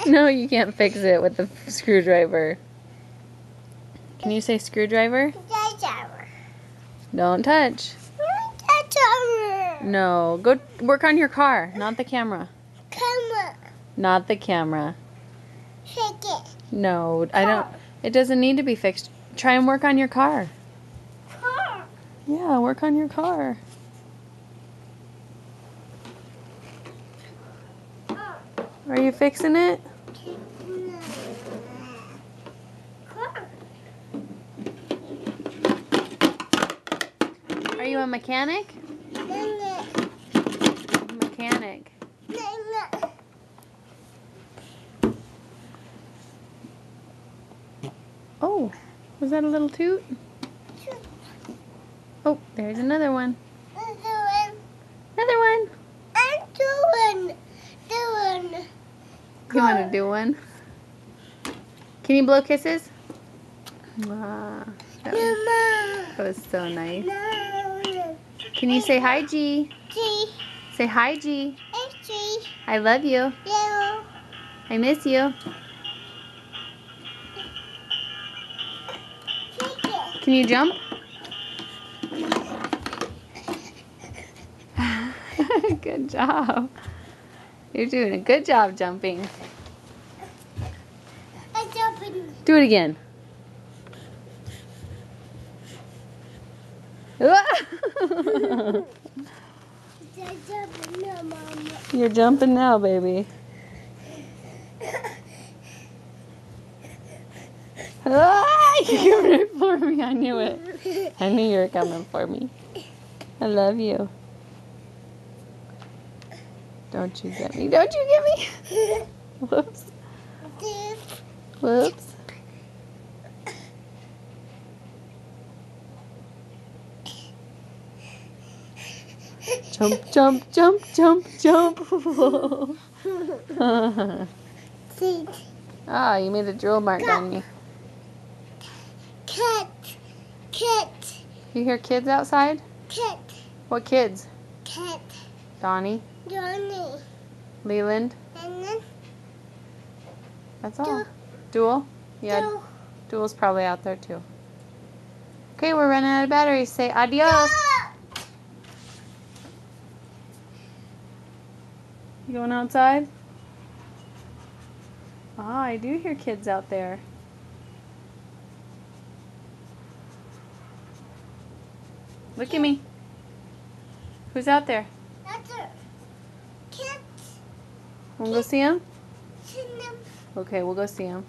No, you can't fix it with the screwdriver. Can you say screwdriver? Don't touch. No, go work on your car, not the camera. Not the camera. No, I don't. It doesn't need to be fixed. Try and work on your car. Yeah, work on your car. Are you fixing it? Are you a mechanic? Mechanic. Oh, was that a little toot? Oh, there's another one. Another one. You want to do one? Can you blow kisses? Wow, that was so nice. Can you say hi, G? Say hi, G. I love you. I miss you. Can you jump? Good job. You're doing a good job jumping. Do it again. You're jumping now, baby. You're coming for me. I knew it. I knew you were coming for me. I love you. Don't you get me. Don't you get me. Whoops. Whoops. Jump, jump, jump, jump, jump. Ah, you made a drill mark on me. Cat. You hear kids outside? Cat. What kids? Cat. Donnie? Johnny. Leland? And then That's all. Duel? Yeah, Duel's probably out there too. Okay, we're running out of batteries. Say adios. You going outside? Ah, I do hear kids out there. Look at me. Who's out there? Cat. Wanna go see him? See them. Okay, we'll go see him.